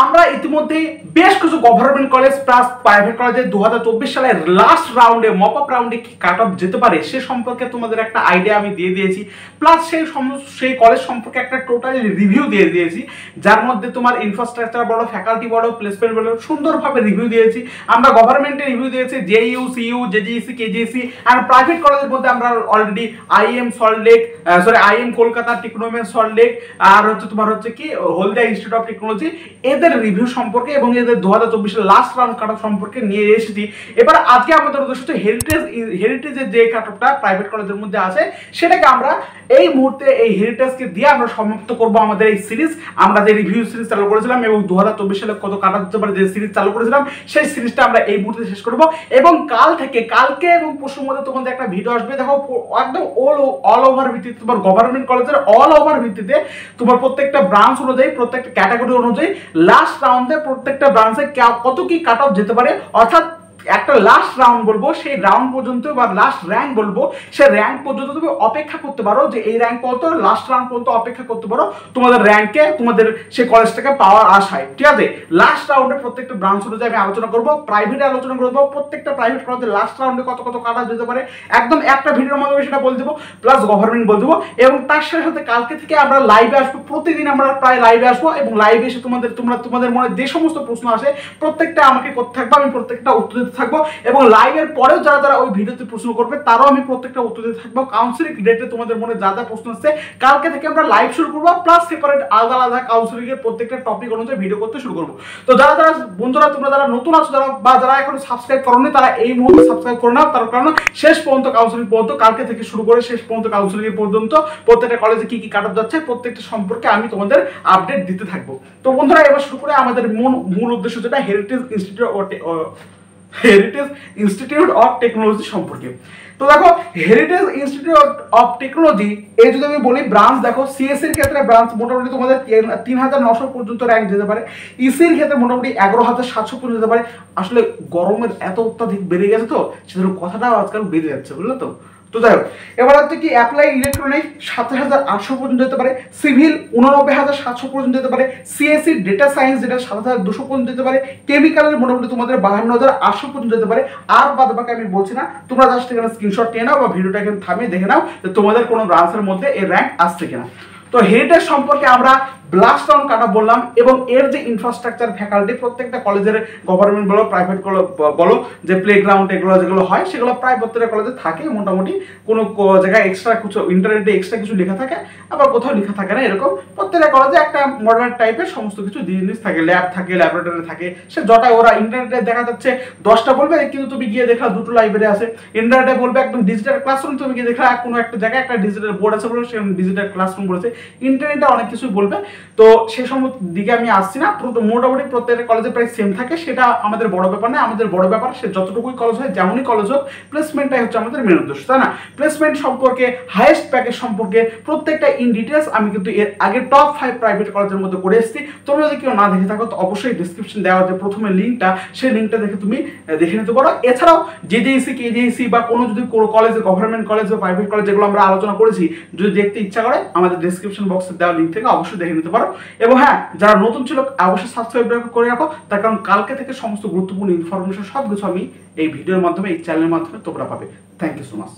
আমরা ইতিমধ্যে বেশ কিছু গভর্নমেন্ট কলেজ প্লাস প্রাইভেট কলেজে 2024 সালের লাস্ট রাউন্ডে মপ আপ রাউন্ডে কি কাট অফ যেতে পারে সে সম্পর্কে তোমাদের একটা আইডিয়া আমি দিয়ে দিয়েছি, প্লাস সেই কলেজ সম্পর্কে একটা টোটাল রিভিউ দিয়ে দিয়েছি, যার মধ্যে তোমার ইনফ্রাস্ট্রাকচার বলো, ফ্যাকাল্টি বলো, প্লেসমেন্ট বলো, সুন্দরভাবে রিভিউ দিয়েছি। আমরা গভর্নমেন্টের রিভিউ দিয়েছি, জেইউ, সিইউ, জেজিইসি, কেজিইসি, আর প্রাইভেট কলেজের মধ্যে আমরা অলরেডি আইএম কলকাতা, টেকনোমেন্স সল্টলেক, আর তোমার কি হলদিয়া ইনস্টিটিউট অফ টেকনোলজি, এদের রিভিউ সম্পর্কে এবং এদের 2024 এর লাস্ট রাউন্ড কাট অফ সম্পর্কে নিয়ে এসেছি। এবার আজকে আমাদের উদ্দেশ্য হচ্ছে হেরিটেজের যে কাট অফটা প্রাইভেট কলেজের মধ্যে আছে সেটাকে আমরা এই মুহূর্তে এই হেরিটেজকে দিয়ে আমরা সমাপ্ত করব আমাদের এই সিরিজ। আমরা যে রিভিউ সিরিজ চালু করেছিলাম এবং 2024 সালে কত কাট অফ যেতে পারে যে সিরিজ চালু করেছিলাম সেই সিরিজটা আমরা এই মুহূর্তে শেষ করব। এবং কালকে এবং পরশুর মধ্যে তোমাদের একটা ভিডিও আসবে, দেখো একদম অল ওভার ভিত্তিতে তোমার গভর্নমেন্ট কলেজের অল ওভার ভিত্তিতে তোমার প্রত্যেকটা ব্রাঞ্চ অনুযায়ী, প্রত্যেকটা ক্যাটাগরি অনুযায়ী লাস্ট রাউন্ডে প্রত্যেকটা ব্রাঞ্চে কত কি কাট অফ যেতে পারে, অর্থাৎ একটা লাস্ট রাউন্ড বলবো, সেই রাউন্ড পর্যন্ত বা লাস্ট র্যাঙ্ক বলবো, সেই র্যাঙ্ক পর্যন্ত তুমি অপেক্ষা করতে পারো যে এই র্যাঙ্ক পর্যন্ত লাস্ট রাউন্ড পর্যন্ত অপেক্ষা করতে পারো তোমাদের র্যাঙ্কে, তোমাদের সেই কলেজটাকে পাওয়ার আশায়। ঠিক আছে, লাস্ট রাউন্ডে প্রত্যেকটা ব্রাঞ্চ অনুযায়ী আমি আলোচনা করবো, প্রাইভেটে আলোচনা করবো, প্রত্যেকটা প্রাইভেট কলেজের লাস্ট রাউন্ডে কত কত কাটা যেতে পারে একদম একটা ভিডিওর মাধ্যমে সেটা বলে দেবো, প্লাস গভর্নমেন্ট বলে দেবো। এবং তার সাথে সাথে কালকে থেকে আমরা লাইভে আসবো, প্রতিদিন আমরা প্রায় লাইভে আসবো এবং লাইভে এসে তোমাদের মনে যে সমস্ত প্রশ্ন আসে প্রত্যেকটা আমাকে করতে থাকবো, আমি প্রত্যেকটা উত্তর দিতে থাকবো। এবং লাইভের পরেও যারা ওই ভিডিওতে প্রশ্ন করবে তারাও আমি প্রত্যেকটা উত্তর দিতে থাকবো। কাউন্সিলিং রিলেটেড তোমাদের মনে যা যা প্রশ্ন আসছে কালকে থেকে আমরা লাইভ শুরু করবো, প্লাস সেপারেট আলাদা আলাদা কাউন্সিলিং এর প্রত্যেকটা টপিক অনুযায়ী ভিডিও করতে শুরু করবো। তো যারা বন্ধুরা তোমরা যারা নতুন আছো যারা এখন সাবস্ক্রাইব করোনি তারা এই মুহূর্তে সাবস্ক্রাইব করো না, তার কারণ শেষ পর্যন্ত কাউন্সিলিং পর্যন্ত, কালকে থেকে শুরু করে শেষ পর্যন্ত কাউন্সিলিং পর্যন্ত প্রত্যেকটা কলেজে কি কি কাট অফ যাচ্ছে প্রত্যেকটা সম্পর্কে আমি তোমাদের আপডেট দিতে থাকবো। তো বন্ধুরা এবার শুরু করে আমাদের মূল উদ্দেশ্য যেটা হেরিটেজ ইনস্টিটিউট অফ টেকনোলজি সম্পর্কে। তো দেখো হেরিটেজ ইনস্টিটিউট অফ টেকনোলজি এই যদি আমি বলি ব্রাঞ্চ, দেখো সিএসসি এর ক্ষেত্রে ব্রাঞ্চ মোটামুটি তোমাদের 3900 পর্যন্ত র্যাঙ্ক যেতে পারে, ইসির ক্ষেত্রে মোটামুটি 11700 পর্যন্ত যেতে পারে। আসলে গরমের এত অত্যাধিক বেড়ে গেছে তো সেজন্য কথাটাও আজকাল বেড়ে যাচ্ছে, বুঝলে তো। তো যাই হোক, এবার হচ্ছে কি অ্যাপ্লাই ইলেকট্রনিক 7800 পর্যন্ত যেতে পারে, সিভিল 89700 পর্যন্ত যেতে পারে, সিএসসি ডেটা সায়েন্স যেটা 7200 পর্যন্ত যেতে পারে, কেমিক্যালের মোটামুটি তোমাদের 52800 পর্যন্ত যেতে পারে। আর বাদ বাকি আমি বলছি না, তোমরা জাস্ট এখানে স্ক্রিনশট নিয়ে নাও বা ভিডিওটা এখানে থামিয়ে দেখে নাও যে তোমাদের কোনো ব্রাঞ্চের মধ্যে এই র্যাঙ্ক আসছে কিনা। তো হেরিটেজ সম্পর্কে আমরা ব্লাস্ট রাউন্ড কাটা বললাম এবং এর যে ইনফ্রাস্ট্রাকচার ফ্যাকাল্টি প্রত্যেকটা কলেজের গভর্নমেন্ট বলো প্রাইভেট বলো যে প্লেগ্রাউন্ড এগুলো যেগুলো হয় সেগুলো প্রায় প্রত্যেকটা কলেজে থাকে মোটামুটি, কোনো জায়গায় এক্সট্রা কিছু ইন্টারনেটে এক্সট্রা কিছু লেখা থাকে, আবার কোথাও লেখা থাকে না, এরকম প্রত্যেকটা কলেজে একটা মডার্ন টাইপের সমস্ত কিছু জিনিস থাকে, ল্যাব থাকে, ল্যাবরেটরি থাকে, সে জটায় ওরা ইন্টারনেটে দেখা যাচ্ছে 10টা বলবে কিন্তু তুমি গিয়ে দেখলা 2টো লাইব্রেরি আছে, ইন্টারনেটে বলবে একদম ডিজিটাল ক্লাসরুম, তুমি গিয়ে দেখলা কোনো একটা জায়গায় একটা ডিজিটাল বোর্ড আছে বলে সেখানে ডিজিটাল ক্লাসরুম বলেছে, ইন্টারনেটে অনেক কিছু বলবে। তো সে সমস্ত দিকে আমি আসছি না, মোটামুটি প্রত্যেকটা কলেজে প্রায় সেম থাকে, সেটা আমাদের বড় ব্যাপার না, আমাদের বড় ব্যাপার সে যতটুকুই কলেজ হয় যেমনই কলেজ হোক প্লেসমেন্টটাই হচ্ছে আমাদের মেন উদ্দেশ্য, তাই না। প্লেসমেন্ট সম্পর্কে, হাইয়েস্ট প্যাকেজ সম্পর্কে প্রত্যেকটা ইন ডিটেলস আমি কিন্তু এর আগে টপ 5 প্রাইভেট কলেজের মধ্যে করে এসেছি। তোমরা যদি কেউ না দেখে থাকো তো অবশ্যই ডিসক্রিপশন দেওয়া যে প্রথমে লিঙ্কটা, সেই লিঙ্কটা দেখে তুমি দেখে নিতে পারো। এছাড়াও জেজেইসি, কেজেইসি বা কোনো যদি কলেজে গভর্নমেন্ট কলেজ বা প্রাইভেট কলেজ যেগুলো আমরা আলোচনা করেছি যদি দেখতে ইচ্ছা করে আমাদের ডিসক্রিপশন বক্সে দেওয়া লিঙ্ক থেকে অবশ্যই দেখে নিতে পারো। এবং হ্যাঁ, যারা নতুন ছিল অবশ্যই সাবস্ক্রাইব করে রাখো, তার কারণ কালকে থেকে সমস্ত গুরুত্বপূর্ণ ইনফরমেশন সবকিছু আমি এই ভিডিওর মাধ্যমে, এই চ্যানেলের মাধ্যমে তোমরা পাবে। Thank you so much.